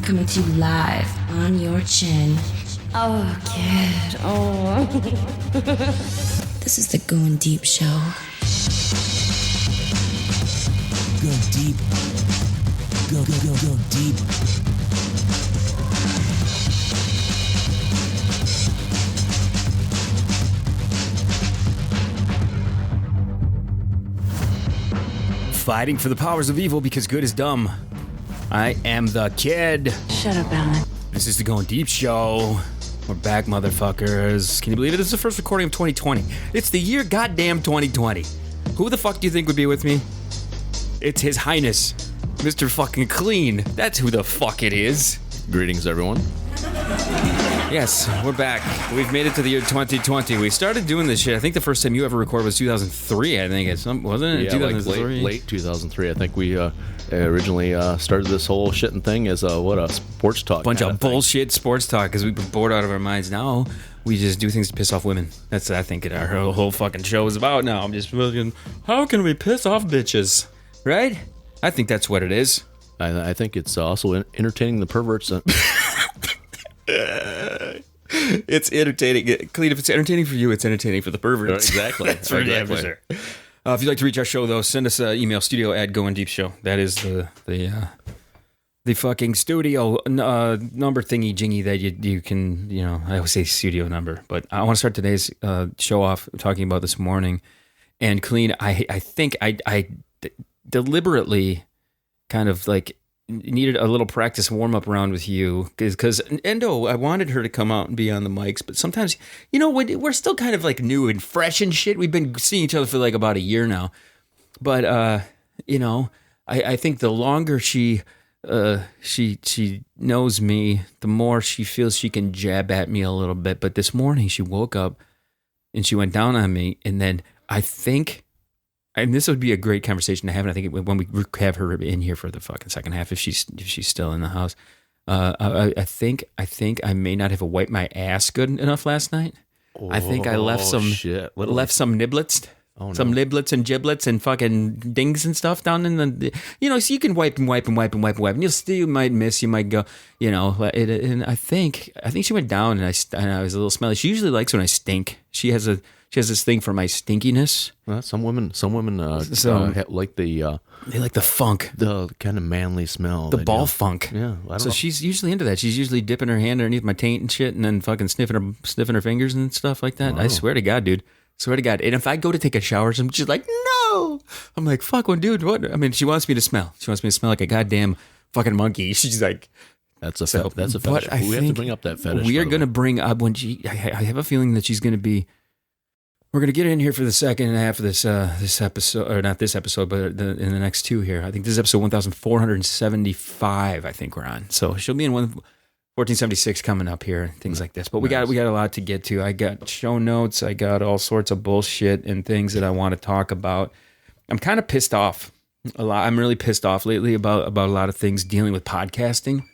coming to you live on your chin. Oh, kid. Oh. This is the Going Deep Show. Go deep. Go deep. Fighting for the powers of evil because good is dumb. I am the kid. Shut up, Alan. This is the Going Deep Show. We're back, motherfuckers. Can you believe it? This is the first recording of 2020. It's the year goddamn 2020. Who the fuck do you think would be with me? It's His Highness, Mr. fucking Kleen. That's who the fuck it is. Greetings, everyone. Yes, we're back. We've made it to the year 2020. We started doing this shit. I think the first time you ever recorded was 2003. I think wasn't it? Yeah, 2003? like late 2003. I think we originally started this whole shitting thing as a sports talk. Bunch of bullshit sports talk because we were bored out of our minds. Now we just do things to piss off women. That's I think our whole fucking show is about now. I'm just looking, how can we piss off bitches? Right? I think that's what it is. I think it's also entertaining the perverts. It's entertaining. Clean, if it's entertaining for you, it's entertaining for the perverts. Exactly. That's for damn sure. If you'd like to reach our show, though, send us an email, studio@goindeepshow. That is the fucking studio number thingy jingy that you can, I always say studio number, but I want to start today's show off talking about this morning. And Clean, I think I deliberately kind of like needed a little practice warm-up round with you because Endo, I wanted her to come out and be on the mics, but sometimes, we're still kind of like new and fresh and shit. We've been seeing each other for like about a year now. But, I think the longer she knows me, the more she feels she can jab at me a little bit. But this morning she woke up and she went down on me, and then I think... And this would be a great conversation to have, and I think when we have her in here for the fucking second half, if she's still in the house, I think I may not have wiped my ass good enough last night. I think I left some niblets, some niblets and giblets and fucking dings and stuff down in the, so you can wipe, and you might miss, you might go, and I think she went down, and I was a little smelly. She usually likes when I stink. She has this thing for my stinkiness. Well, some women like they like the funk, the kind of manly smell, the ball funk. Yeah, so she's usually into that. She's usually dipping her hand underneath my taint and shit, and then fucking sniffing her fingers and stuff like that. Wow. I swear to God, dude. Swear to God. And if I go to take a shower, she's like, no. I'm like, fuck, well, dude, what? I mean, she wants me to smell. She wants me to smell like a goddamn fucking monkey. She's like, that's a fetish. We have to bring up that fetish. We are going to bring up when I have a feeling that she's going to be. We're going to get in here for the second half of this episode, or not this episode, but in the next two here. I think this is episode 1475, I think we're on. So she'll be in 1476 coming up here, things like this. But we got a lot to get to. I got show notes. I got all sorts of bullshit and things that I want to talk about. I'm kind of pissed off a lot. I'm really pissed off lately about a lot of things dealing with podcasting.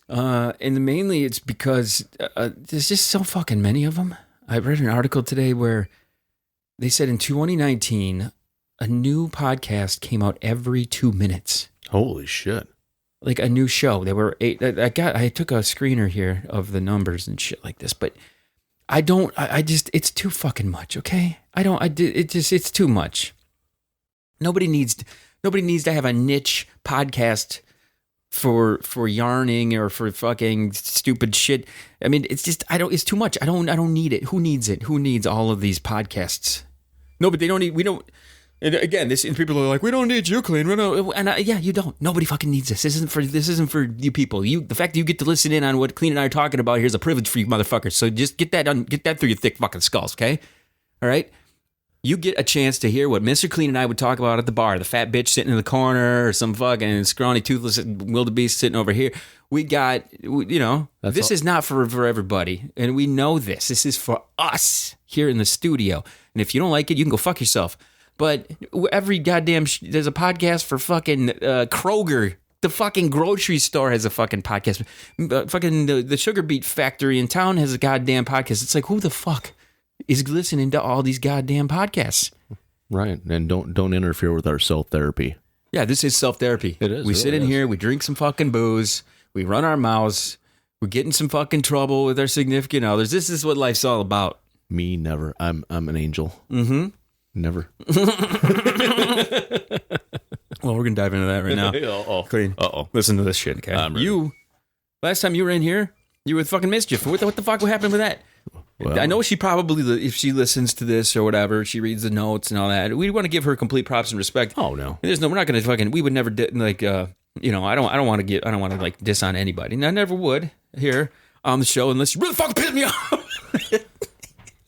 And mainly it's because there's just so fucking many of them. I read an article today where they said in 2019, a new podcast came out every 2 minutes. Holy shit. Like a new show. There were 8. I took a screener here of the numbers and shit like this, but it's too fucking much, okay? It's too much. Nobody needs to have a niche podcast for yarning or for fucking stupid shit. I mean, it's just it's too much. I don't need it. Who needs it? Who needs all of these podcasts? No, but we don't. And again, people are like, we don't need you, Kleen. Yeah, you don't. Nobody fucking needs this. This isn't for you people. The fact that you get to listen in on what Kleen and I are talking about here is a privilege for you motherfuckers. So just get that through your thick fucking skulls, okay? All right. You get a chance to hear what Mr. Kleen and I would talk about at the bar. The fat bitch sitting in the corner or some fucking scrawny, toothless wildebeest sitting over here. We got, this is not for everybody. And we know this. This is for us here in the studio. And if you don't like it, you can go fuck yourself. But every goddamn, there's a podcast for fucking Kroger. The fucking grocery store has a fucking podcast. Fucking the sugar beet factory in town has a goddamn podcast. It's like, who the fuck is listening to all these goddamn podcasts? Right. And don't interfere with our self-therapy. Yeah, this is self-therapy. It is. We sit in here, we drink some fucking booze, We run our mouths. We get in some fucking trouble with our significant others. This is what life's all about. Me, never. I'm an angel. Mm-hmm. Never. Well, we're gonna dive into that right now. Kleen. Listen to this shit, okay? Last time you were in here, you were with fucking Mischief. What the fuck happened with that? Well, I know she probably, if she listens to this or whatever, she reads the notes and all that. We want to give her complete props and respect. Oh no, we're not gonna fucking. We would never like. I don't want to like diss on anybody. And I never would here on the show unless you really fucking piss me off.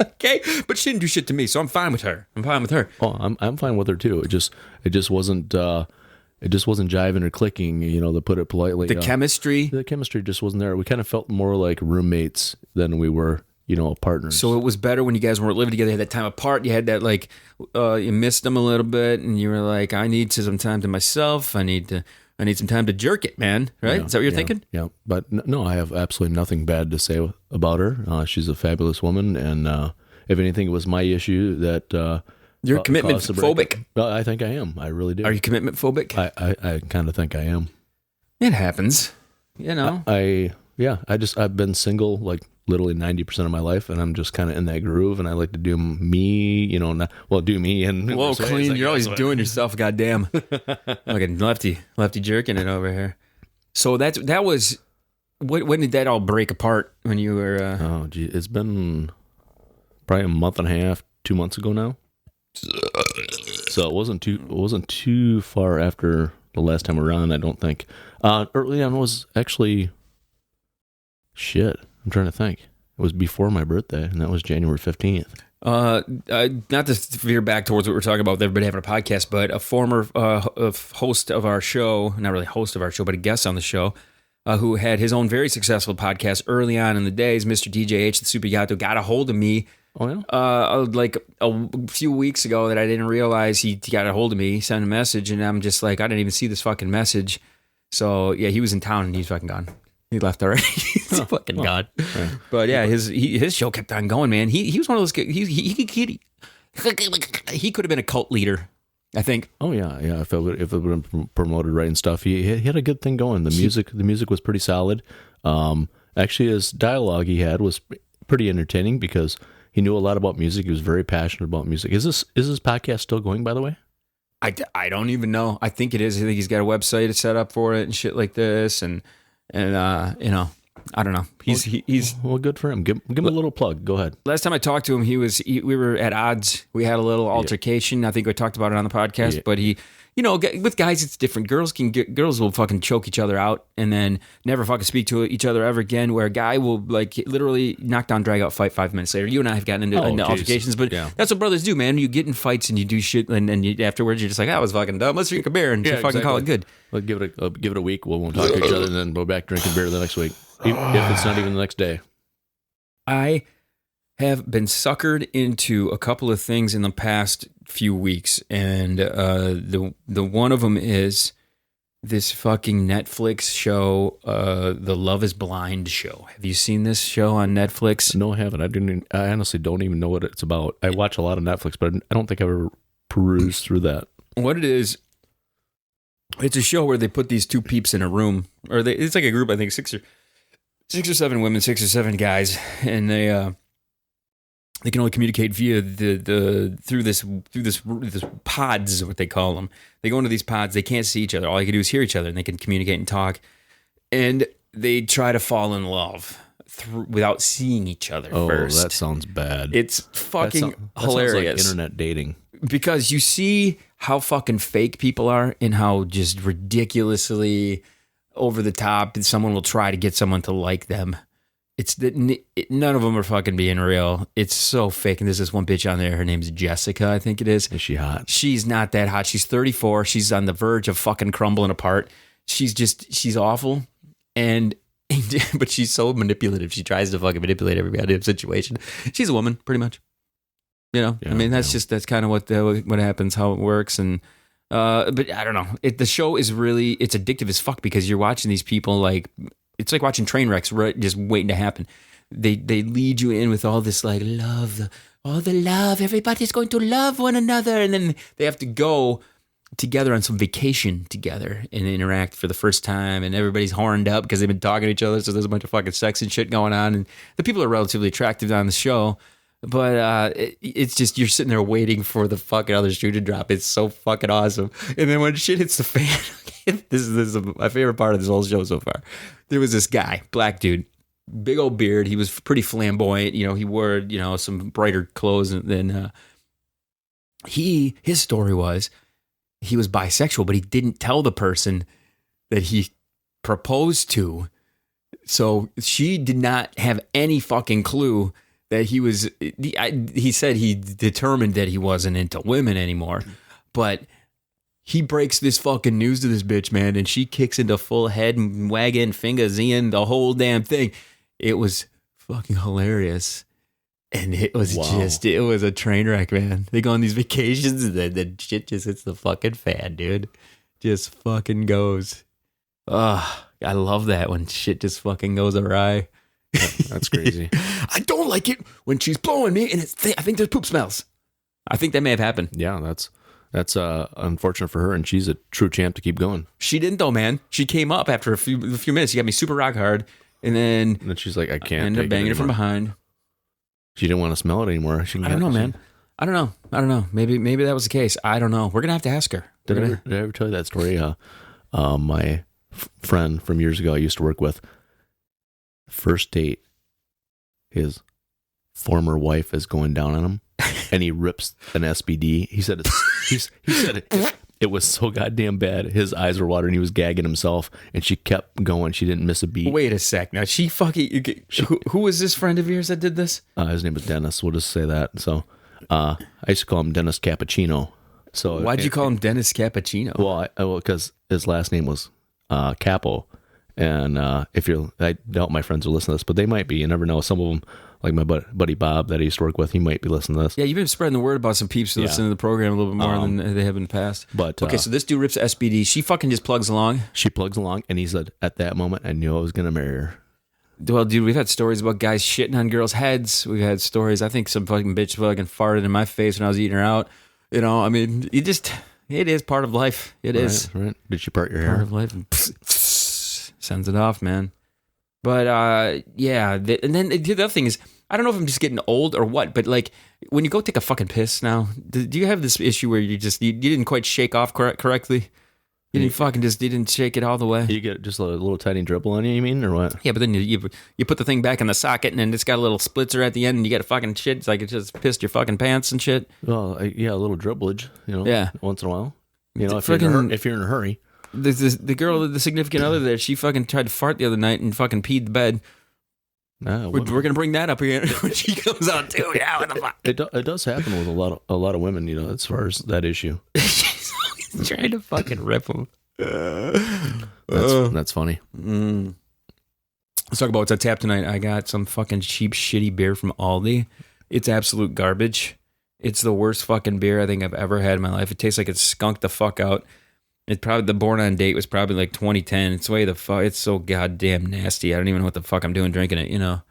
Okay, but she didn't do shit to me, so I'm fine with her. Oh, I'm fine with her too. It just wasn't jiving or clicking, to put it politely. The chemistry just wasn't there. We kind of felt more like roommates than we were, partners. So it was better when you guys weren't living together. You had that time apart. You had that you missed them a little bit, and you were like, I need some time to myself. I need some time to jerk it, man. Right? Is that what you're thinking? Yeah. But no, I have absolutely nothing bad to say about her. She's a fabulous woman, and if anything, it was my issue that. You're commitment phobic. I think I am. I really do. Are you commitment phobic? I kind of think I am. It happens. I've been single like literally 90% of my life, and I'm just kind of in that groove, and I like to do me, do me. And whoa, Kleen, you're always doing yourself, goddamn. Like a lefty jerking it over here. So that was, when did that all break apart when you were? Oh, gee, it's been probably a month and a half, 2 months ago now. So it wasn't too far after the last time we were on, I don't think. Early on was actually I'm trying to think. It was before my birthday, and that was January 15th. Not to veer back towards what we're talking about with everybody having a podcast, but a former host of our show, not really host of our show, but a guest on the show, who had his own very successful podcast early on in the days, Mr. DJH, the Super Gato, got a hold of me. Oh, yeah? Like a few weeks ago that I didn't realize he got a hold of me. He sent a message, and I'm just like, I didn't even see this fucking message. So, yeah, he was in town, and he's fucking gone. He left already. He's fucking gone. Right. But, yeah, his show kept on going, man. He was one of those guys. He could have been a cult leader, I think. Oh, yeah. If it would have been promoted right and stuff. He had a good thing going. The music was pretty solid. Actually, his dialogue he had was pretty entertaining because he knew a lot about music. He was very passionate about music. Is this podcast still going, by the way? I don't even know. I think it is. I think he's got a website set up for it and shit like this. And I don't know. He's well, good for him. Give him a little plug. Go ahead. Last time I talked to him, we were at odds. We had a little altercation. I think we talked about it on the podcast, but he, with guys, it's different. Girls will fucking choke each other out and then never fucking speak to each other ever again, where a guy will like literally knock down, drag out fight 5 minutes later. You and I have gotten into altercations, but that's what brothers do, man. You get in fights and you do shit, and afterwards you're just like, that was fucking dumb. Let's drink a beer and fucking call it good. Well, give it a week. We won't talk to each other, and then go back drinking beer the next week, if it's not even the next day. I have been suckered into a couple of things in the past few weeks, and the one of them is this fucking Netflix show, the Love is Blind show. Have you seen this show on Netflix? No, I haven't. I honestly don't even know what it's about. I watch a lot of Netflix, but I don't think I've ever perused through that. What it is, it's a show where they put these two peeps in a room, it's like a group, I think 6 or 7 women, 6 or 7 guys, and they can only communicate via through this pods is what they call them. They go into these pods. They can't see each other. All they can do is hear each other, and they can communicate and talk. And they try to fall in love without seeing each other first. Oh, that sounds bad. It's fucking hilarious. Sounds like internet dating. Because you see how fucking fake people are and how just ridiculously over the top someone will try to get someone to like them. It's that none of them are fucking being real. It's so fake. And there's this one bitch on there. Her name's Jessica, I think it is. Is she hot? She's not that hot. She's 34. She's on the verge of fucking crumbling apart. She's awful. But she's so manipulative. She tries to fucking manipulate every goddamn situation. She's a woman, pretty much. I mean, that's kind of what happens, how it works. And, but I don't know. The show is really, it's addictive as fuck because you're watching these people like, it's like watching train wrecks, right? Just waiting to happen. They lead you in with all this like love, all the love. Everybody's going to love one another, and then they have to go together on some vacation together and interact for the first time, and everybody's horned up because they've been talking to each other, so there's a bunch of fucking sex and shit going on, and the people are relatively attractive on the show, but it's just you're sitting there waiting for the fucking other shoe to drop. It's so fucking awesome. And then when shit hits the fan, this is my favorite part of this whole show so far. There was this guy, black dude, big old beard. He was pretty flamboyant. You know, he wore, you know, some brighter clothes than his story was he was bisexual, but he didn't tell the person that he proposed to. So she did not have any fucking clue that he was, he said he determined that he wasn't into women anymore, but he breaks this fucking news to this bitch, man, and she kicks into full head and wagging fingers in the whole damn thing. It was fucking hilarious. And it was it was a train wreck, man. They go on these vacations and then shit just hits the fucking fan, dude. Just fucking goes. I love that when shit just fucking goes awry. Yeah, that's crazy. I don't like it when she's blowing me and I think there's poop smells. I think that may have happened. Yeah, that's unfortunate for her, and she's a true champ to keep going. She didn't though, man. She came up after a few minutes. She got me super rock hard, and then she's like, I can't. Ended up banging her from behind. She didn't want to smell it anymore. I don't know, man. I don't know. Maybe that was the case. I don't know. We're gonna have to ask her. Did I ever tell you that story? My friend from years ago I used to work with. First date, his former wife is going down on him, and he rips an SBD. He said it was so goddamn bad. His eyes were watering. He was gagging himself, and she kept going. She didn't miss a beat. Wait a sec. Now she fucking. Who was this friend of yours that did this? His name was Dennis. We'll just say that. So, I used to call him Dennis Cappuccino. So why'd you call him Dennis Cappuccino? Well, because his last name was Capo. And I doubt my friends will listen to this, but they might be. You never know. Some of them, like my buddy Bob that I used to work with, he might be listening to this. Yeah, you've been spreading the word about some peeps who listen to the program a little bit more than they have in the past. But okay, so this dude rips SBD. She fucking just plugs along. She plugs along, and he said, at that moment, I knew I was going to marry her. Well, dude, we've had stories about guys shitting on girls' heads. We've had stories. I think some fucking bitch fucking farted in my face when I was eating her out. You know, I mean, it is part of life. It is. Right. Did she part your hair? Part of life. Sends it off, man. But yeah, and then the other thing is, I don't know if I'm just getting old or what, but like when you go take a fucking piss now, do you have this issue where you didn't quite shake off correctly? You didn't shake it all the way. You get just a little tiny dribble on you mean, or what? Yeah, but then you put the thing back in the socket, and then it's got a little splitzer at the end, and you get a fucking shit. It's like it just pissed your fucking pants and shit. Well, yeah, a little dribblage, you know. Yeah, once in a while. You know, if you're in a hurry. The girl, the significant other there, she fucking tried to fart the other night and fucking peed the bed. We're gonna bring that up again when she comes out too. Yeah, what the fuck? It does happen with a lot of women, you know, as far as that issue. She's always trying to fucking rip them. That's funny. Let's talk about what's on tap tonight. I got some fucking cheap, shitty beer from Aldi. It's absolute garbage. It's the worst fucking beer I think I've ever had in my life. It tastes like it skunked the fuck out. It probably the born on date was probably like 2010. It's way the fuck. It's so goddamn nasty. I don't even know what the fuck I'm doing drinking it. You know,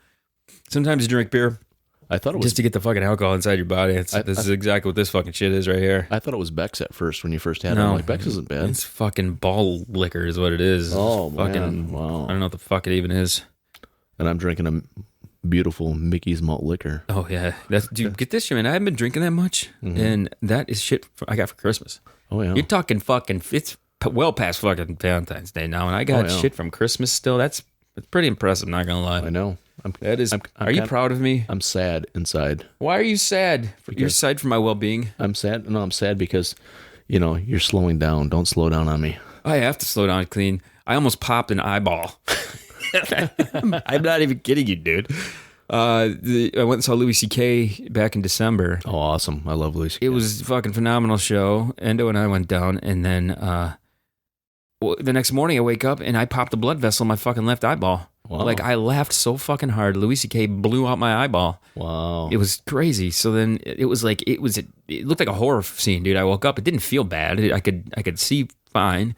sometimes you drink beer. I thought it was just to get the fucking alcohol inside your body. This is exactly what this fucking shit is right here. I thought it was Beck's at first when you first had it. I'm like, Beck's isn't bad. It's fucking ball liquor is what it is. Oh, fucking, man. Wow. I don't know what the fuck it even is. And I'm drinking a beautiful Mickey's malt liquor. Oh yeah, dude. Get this shit, man. I haven't been drinking that much, and that is shit I got for Christmas. Oh yeah. You're talking fucking. It's well past fucking Valentine's Day now, and I got shit from Christmas still. It's pretty impressive. Not gonna lie. I know. Are you proud of me? I'm sad inside. Why are you sad? You're sad for my well-being. I'm sad. No, I'm sad because, you know, you're slowing down. Don't slow down on me. I have to slow down, Kleen. I almost popped an eyeball. I'm not even kidding you, dude. I went and saw Louis C.K. back in December. Oh, awesome. I love Louis C.K. It was a fucking phenomenal show. Endo and I went down, and then the next morning I wake up and I popped a blood vessel in my fucking left eyeball. Wow. Like I laughed so fucking hard. Louis C.K. blew out my eyeball. Wow. It was crazy. So then it was like it looked like a horror scene, dude. I woke up. It didn't feel bad. I could see fine,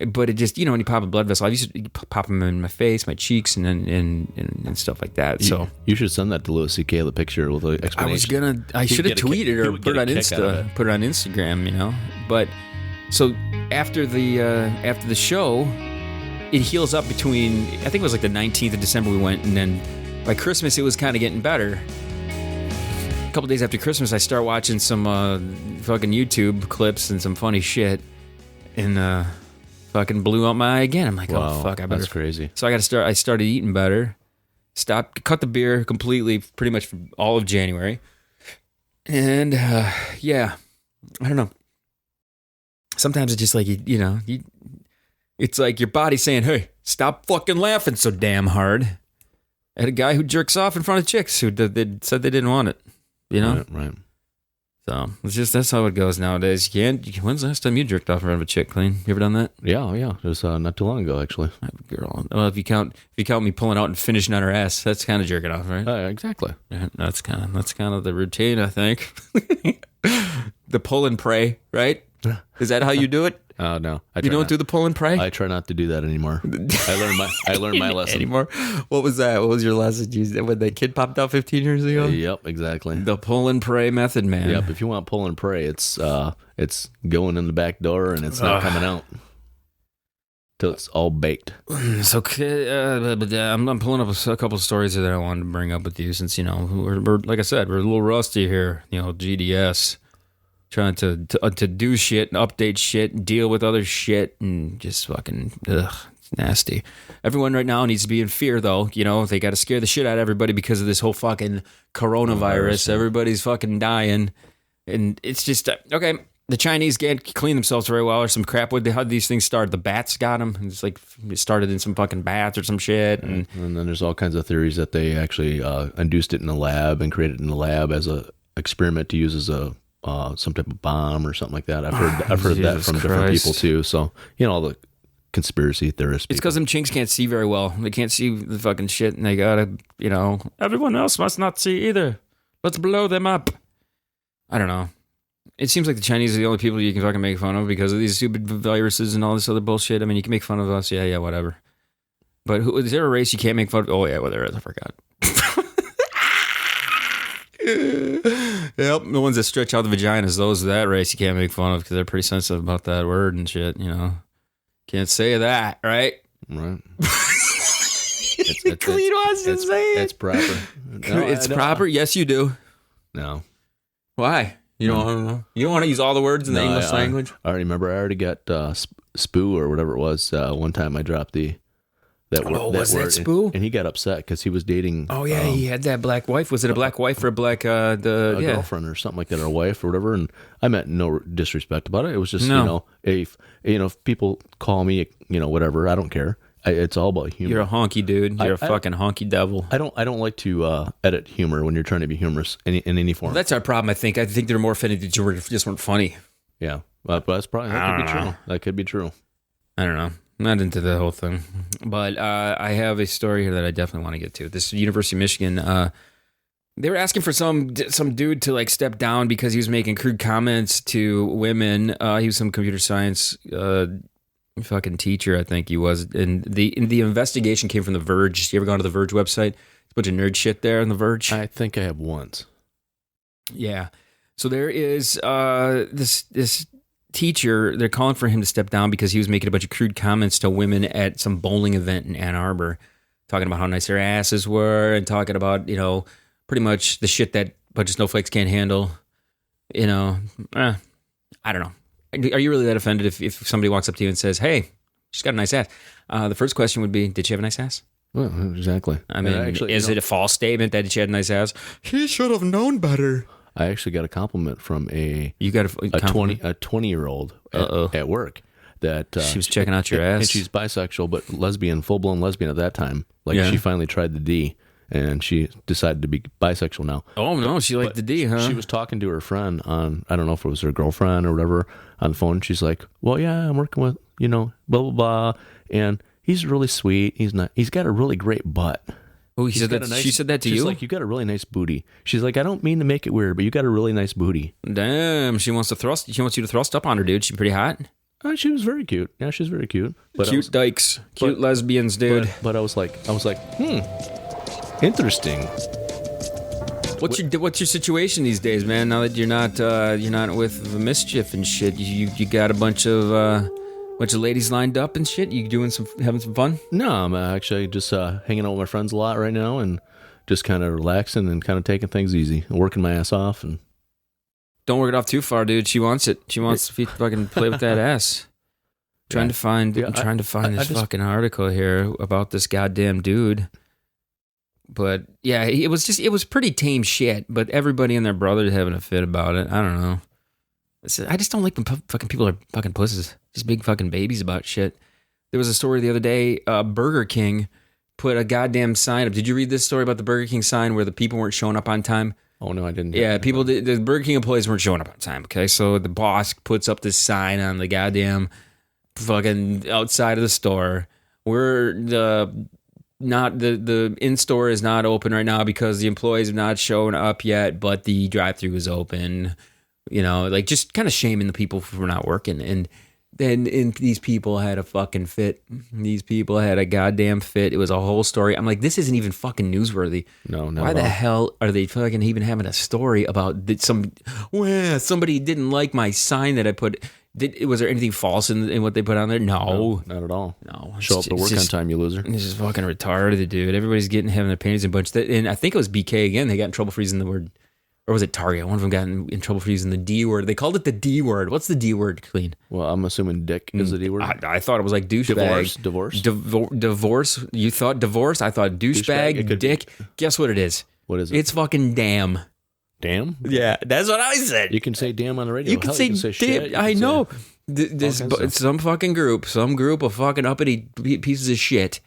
but it just, you know, when you pop a blood vessel, I used to pop them in my face, my cheeks, and stuff like that. So you should send that to Louis C.K. the picture with the explanation. I should have tweeted or put it on Instagram, you know. But So after the show, it heals up between, I think it was like the 19th of December we went, and then by Christmas it was kind of getting better. A couple days after Christmas, I start watching some fucking YouTube clips and some funny shit, and fucking blew out my eye again. I'm like, Wow, oh fuck, I better. that's crazy. So I started eating better, cut the beer completely, pretty much for all of January, and yeah, I don't know. Sometimes it's just like it's like your body saying, "Hey, stop fucking laughing so damn hard." I had a guy who jerks off in front of chicks who said they didn't want it. Right. So that's how it goes nowadays. When's the last time you jerked off in front of a chick, Kleen? You ever done that? Yeah. It was not too long ago, actually. Girl, well, if you count me pulling out and finishing on her ass, that's kind of jerking off, right? Exactly. Yeah, that's kind of the routine, I think. The pull and pray, right? Is that how you do it? No. You don't do the pull and pray? I try not to do that anymore. I learned my lesson. Anymore? What was that? What was your lesson? When the kid popped out 15 years ago? Yep, exactly. The pull and pray method, man. Yep. If you want pull and pray, it's going in the back door and it's not coming out till it's all baked. So I'm pulling up a couple of stories that I wanted to bring up with you, since we're like I said, we're a little rusty here. GDS. Trying to do shit and update shit and deal with other shit and just fucking it's nasty. Everyone right now needs to be in fear, though. They got to scare the shit out of everybody because of this whole fucking coronavirus. Everybody's fucking dying, and it's just okay. The Chinese can't clean themselves very well or some crap. How did these things start? The bats got them. It's like it started in some fucking bats or some shit. And then there's all kinds of theories that they actually induced it in the lab and created it in the lab as a experiment to use as a some type of bomb or something like that. I've heard that from different people too. So all the conspiracy theorists. It's because them chinks can't see very well. They can't see the fucking shit, and they gotta, everyone else must not see either. Let's blow them up. I don't know. It seems like the Chinese are the only people you can fucking make fun of because of these stupid viruses and all this other bullshit. I mean, you can make fun of us, yeah, whatever. But is there a race you can't make fun of? Oh yeah, well there is. I forgot. Yep, the ones that stretch out the vaginas, that race you can't make fun of because they're pretty sensitive about that word and shit, Can't say that, right? Right. Kleen wants to say it. It's proper. No, it's proper? Yes, you do. No. Why? You don't want to use all the words in the English language? I already remember. I already got spoo or whatever it was. One time I dropped that word. Was that spoo? And he got upset because he was dating. Oh yeah, he had that black wife. Was it a black wife or a black girlfriend or something like that, or a wife or whatever? And I meant no disrespect about it. It was just if people call me whatever, I don't care. It's all about humor. You're a honky dude. You're a fucking honky devil. I don't like to edit humor when you're trying to be humorous in any form. Well, that's our problem. I think they're more offended that you just weren't funny. Yeah, but that's probably that could be true. That could be true. I don't know. Not into the whole thing, but I have a story here that I definitely want to get to. This University of Michigan, they were asking for some dude to like step down because he was making crude comments to women. He was some computer science fucking teacher, I think he was. And the investigation came from The Verge. You ever gone to The Verge website? It's a bunch of nerd shit there on The Verge. I think I have once. Yeah. So there is this teacher, they're calling for him to step down because he was making a bunch of crude comments to women at some bowling event in Ann Arbor, talking about how nice their asses were and talking about, pretty much the shit that a bunch of snowflakes can't handle. I don't know. Are you really that offended if somebody walks up to you and says, hey, she's got a nice ass? The first question would be, did she have a nice ass? Well, exactly. I mean, is it a false statement that she had a nice ass? He should have known better. I actually got a compliment from a 20-year-old at work that she was checking out your ass, and she's bisexual but lesbian, full blown lesbian at that time. She finally tried the D, and she decided to be bisexual now. Oh no, she liked the D, huh? She was talking to her friend on, I don't know if it was her girlfriend or whatever, on the phone. She's like, "Well, yeah, I'm working with blah blah blah, and he's really sweet. He's got a really great butt." Oh, she said that to you? She's like, you got a really nice booty. She's like, I don't mean to make it weird, but you got a really nice booty. Damn, she wants you to thrust up on her, dude. She pretty hot. She was very cute. Yeah, she's very cute. But cute dykes, cute lesbians, dude. But I was like, interesting. What's your situation these days, man? Now that you're not with the mischief and shit, you got a bunch of ladies lined up and shit. You having some fun? No, I'm actually just hanging out with my friends a lot right now and just kind of relaxing and kind of taking things easy, working my ass off. And don't work it off too far, dude. She wants it. She wants to fucking play with that ass. I'm trying to find this fucking article here about this goddamn dude. But yeah, it was pretty tame shit. But everybody and their brother having a fit about it. I don't know. I just don't like when fucking people are fucking pussies, just big fucking babies about shit. There was a story the other day. Burger King put a goddamn sign up. Did you read this story about the Burger King sign where the people weren't showing up on time? Oh no, I didn't. Yeah, the Burger King employees weren't showing up on time. Okay, so the boss puts up this sign on the goddamn fucking outside of the store. The in-store is not open right now because the employees have not shown up yet, but the drive-thru is open. You know, like just kind of shaming the people for not working. And then these people had a fucking fit. These people had a goddamn fit. It was a whole story. I'm like, this isn't even fucking newsworthy. No, why the hell are they fucking even having a story about that somebody didn't like my sign that I put? Was there anything false in what they put on there? No, not at all. No, show up to work on time, you loser. It's just fucking retarded, dude. Everybody's having their panties in a bunch. And I think it was BK again. They got in trouble for using the word, or was it Target? One of them got in trouble for using the D word. They called it the D word. What's the D word, Kleen? Well, I'm assuming dick is the D word. I thought it was like douchebag. Divorce. You thought divorce? I thought douchebag, dick. Guess what it is? What is it? It's fucking damn. Damn? Yeah, that's what I said. You can say damn on the radio. You can say damn. Shit. I know. Some fucking group of fucking uppity pieces of shit.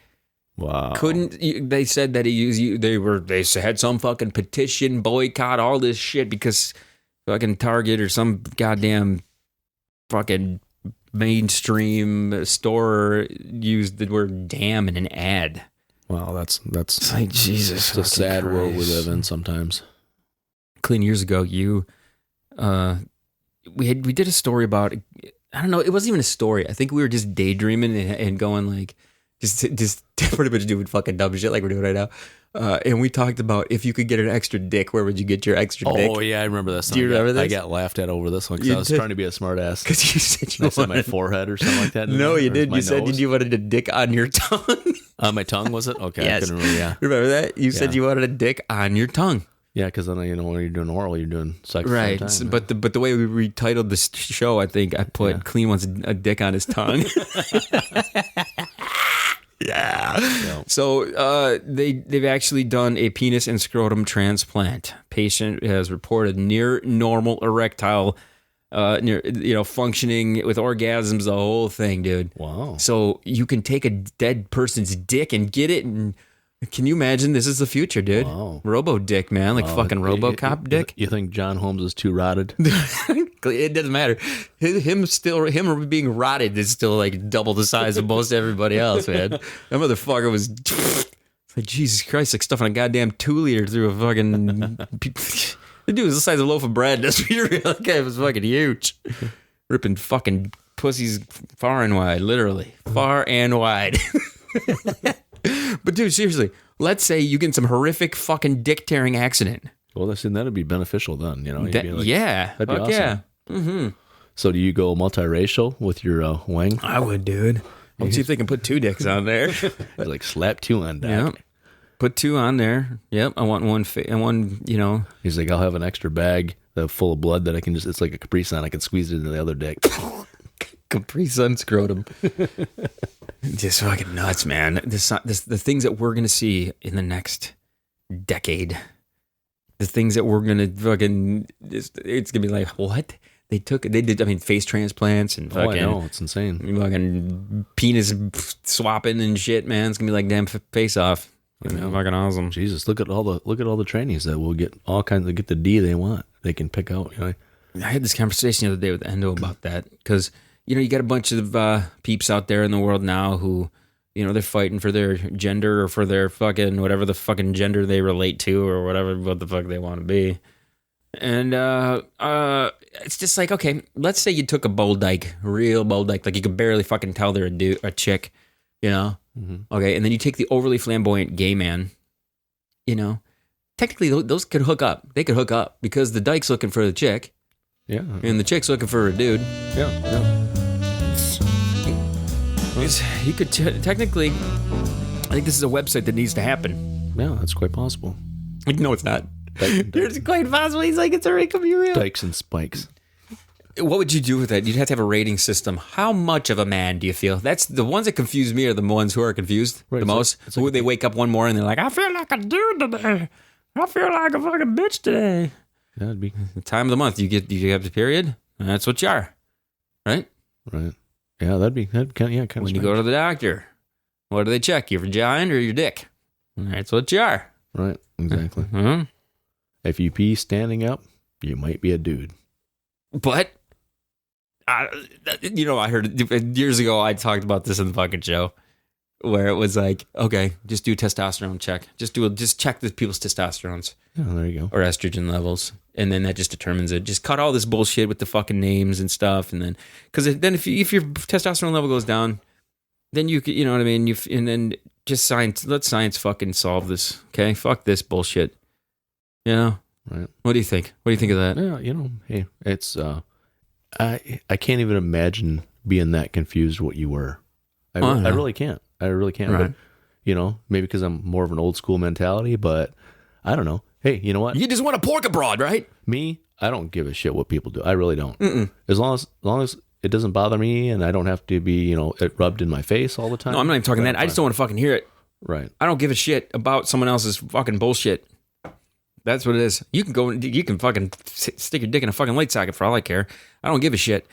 Wow. They said that they had some fucking petition, boycott, all this shit because fucking Target or some goddamn fucking mainstream store used the word damn in an ad. Wow, that's like Jesus. It's a sad world we live in sometimes. Kleen, years ago, we did a story about, I don't know, it wasn't even a story. I think we were just daydreaming and going like, just pretty much doing fucking dumb shit like we're doing right now. And we talked about if you could get an extra dick, where would you get your extra dick? Oh yeah, I remember this. Do you remember this? I got laughed at over this one because I was trying to be a smart ass. Because you said you wanted my forehead or something like that. No, you did. You said you wanted a dick on your tongue. My tongue, was it? Okay, yes. I couldn't remember. Yeah, remember that? You said you wanted a dick on your tongue. Yeah, because then when you're doing oral, you're doing sex. Right, at the same time, but the way we retitled this show, I think I put Kleen wants a dick on his tongue. Yeah. So they've actually done a penis and scrotum transplant. Patient has reported near normal erectile, functioning with orgasms, the whole thing, dude. Wow. So you can take a dead person's dick and get it, and can you imagine? This is the future, dude. Wow. Robo dick, man, like fucking RoboCop dick. You think John Holmes is too rotted? It doesn't matter. Him being rotted is still like double the size of most everybody else, man. That motherfucker was like, Jesus Christ, like stuffing a goddamn 2-liter through a fucking. The dude was the size of a loaf of bread. That's what you realize. It was fucking huge, ripping fucking pussies far and wide, literally far and wide. But dude, seriously, let's say you get in some horrific fucking dick tearing accident. Well, that'd be beneficial then, you know? Yeah. That'd be awesome. Yeah. Mm-hmm. So do you go multiracial with your wang? I would, dude. Let's see if they can put 2 dicks on there. Like slap 2 on that. Yep. Put 2 on there. Yep. I want one, He's like, I'll have an extra bag full of blood that I can it's like a Capri Sun. I can squeeze it into the other dick. Capri Sun scrotum. Just fucking nuts, man. The things that we're going to see in the next decade. The things that we're going to fucking, it's going to be like, what? They did, face transplants and fucking. Oh, I know, it's insane. Fucking penis swapping and shit, man. It's going to be like damn face off. Fucking awesome. Jesus, look at all the trainees that will get all kinds of, get the D they want. They can pick out, I had this conversation the other day with Endo about that because, you got a bunch of peeps out there in the world now who, they're fighting for their gender or for their fucking whatever the fucking gender they relate to or what the fuck they want to be. And it's just like, okay, let's say you took a bull dyke, real bull dyke, like you could barely fucking tell they're a chick, Mm-hmm. Okay, and then you take the overly flamboyant gay man, technically those could hook up. They could hook up because the dyke's looking for the chick. Yeah. And the chick's looking for a dude. Yeah. He could technically. I think this is a website that needs to happen. Yeah, that's quite possible. No, it's not. It's quite possible. He's like, it's already could be real. Dykes and spikes. What would you do with that? You'd have to have a rating system. How much of a man do you feel? That's the ones that confuse me are the ones who are confused the most. Who they wake up one morning and they're like, I feel like a dude today. I feel like a fucking bitch today. That'd be the time of the month. You have the period. And that's what you are, right? Right. Yeah, that'd kind of when you go to the doctor. What do they check? Your vagina or your dick? That's what you are. Right. Exactly. Mm-hmm. If you pee standing up, you might be a dude. But. I heard years ago, I talked about this in the fucking show where it was like, okay, just do a testosterone check. Just check the people's testosterones. Yeah, there you go. Or estrogen levels. And then that just determines it. Just cut all this bullshit with the fucking names and stuff. And then, because then if your testosterone level goes down, then you could, you know what I mean? And then just let science fucking solve this. Okay. Fuck this bullshit. You know? Right. What do you think? What do you think of that? Yeah, hey, it's, I can't even imagine being that confused what you were. I really can't. Right. But, maybe because I'm more of an old school mentality, but I don't know. Hey, you know what? You just want to pork abroad, right? Me, I don't give a shit what people do. I really don't. As long as it doesn't bother me and I don't have to be, it rubbed in my face all the time. No, I'm not even talking that. I just don't want to fucking hear it. Right. I don't give a shit about someone else's fucking bullshit. That's what it is. You can fucking stick your dick in a fucking light socket for all I care. I don't give a shit.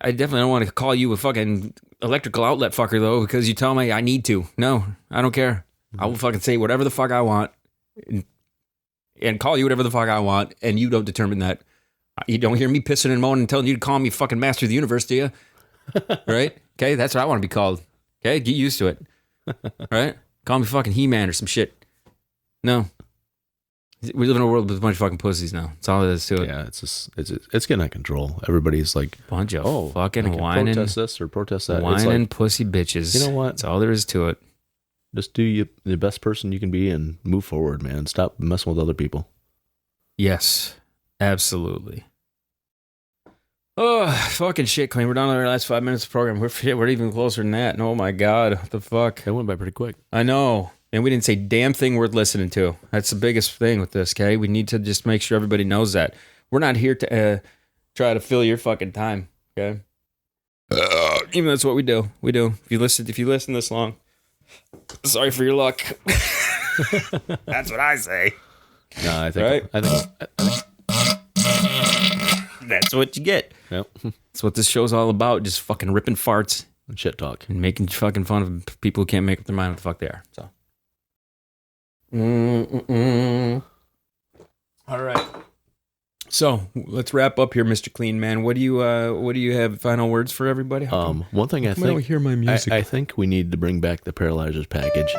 I definitely don't want to call you a fucking electrical outlet fucker, though, because you tell me I need to. No, I don't care. I will fucking say whatever the fuck I want and call you whatever the fuck I want, and you don't determine that. You don't hear me pissing and moaning and telling you to call me fucking master of the universe, do you? Right? Okay, that's what I want to be called. Okay, get used to it. Right? Call me fucking He-Man or some shit. No. We live in a world with a bunch of fucking pussies now. That's all there is to it. Yeah, it's getting out of control. Everybody's like, bunch of fucking whining, protest this or protest that. Whining pussy bitches. You know what? That's all there is to it. Just do the best person you can be and move forward, man. Stop messing with other people. Yes, absolutely. Oh, fucking shit, Kleen. We're down to our last 5 minutes of the program. We're even closer than that. And oh my God, what the fuck? It went by pretty quick. I know. And we didn't say damn thing worth listening to. That's the biggest thing with this, okay? We need to just make sure everybody knows that. We're not here to try to fill your fucking time, okay? Even that's what we do. We do. If you listen this long, sorry for your luck. That's what I say. No, I think that's what you get. Yep. That's what this show's all about. Just fucking ripping farts and shit talk and making fucking fun of people who can't make up their mind what the fuck they are. So. All right. So let's wrap up here, Mr. Kleen Man. What do you have final words for everybody? One thing I think hear my music. I think we need to bring back the paralyzers package.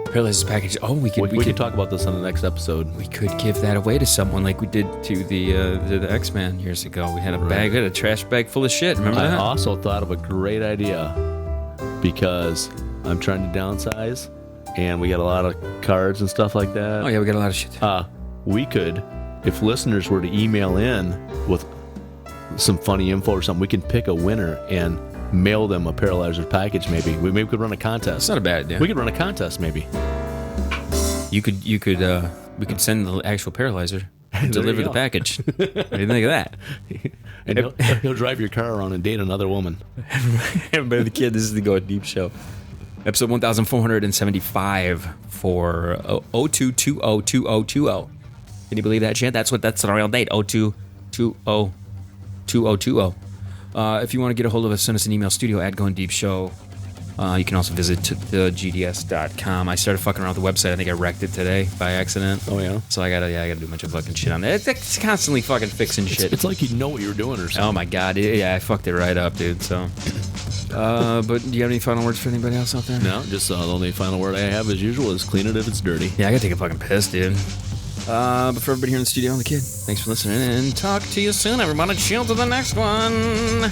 Paralyzers package. Oh, we could talk about this on the next episode. We could give that away to someone like we did to the X-Men years ago. We had a bag, we had a trash bag full of shit. Remember that? I also thought of a great idea because I'm trying to downsize. And we got a lot of cards and stuff like that. Oh, yeah, we got a lot of shit. We could, if listeners were to email in with some funny info or something, we can pick a winner and mail them a paralyzer package maybe. We could run a contest. That's not a bad idea. We could run a contest maybe. We could send the actual paralyzer and deliver the package. What do you think of that? And he'll drive your car around and date another woman. Everybody, the kid, this is the Going Deep Show. Episode 1475 for 02202020. Can you believe that shit? That's a real date. 02202020. If you want to get a hold of us, send us an email, studio@goindeepshow. You can also visit thegds.com. I started fucking around with the website. I think I wrecked it today by accident. Oh, yeah? So I gotta do a bunch of fucking shit on there. It's constantly fucking fixing shit. It's like you know what you're doing or something. Oh, my God. Yeah, I fucked it right up, dude. So... but do you have any final words for anybody else out there? No, just the only final word I have as usual is clean it if it's dirty. Yeah, I gotta take a fucking piss, dude. But for everybody here in the studio and the kid, thanks for listening and talk to you soon, everybody. Chill to the next one.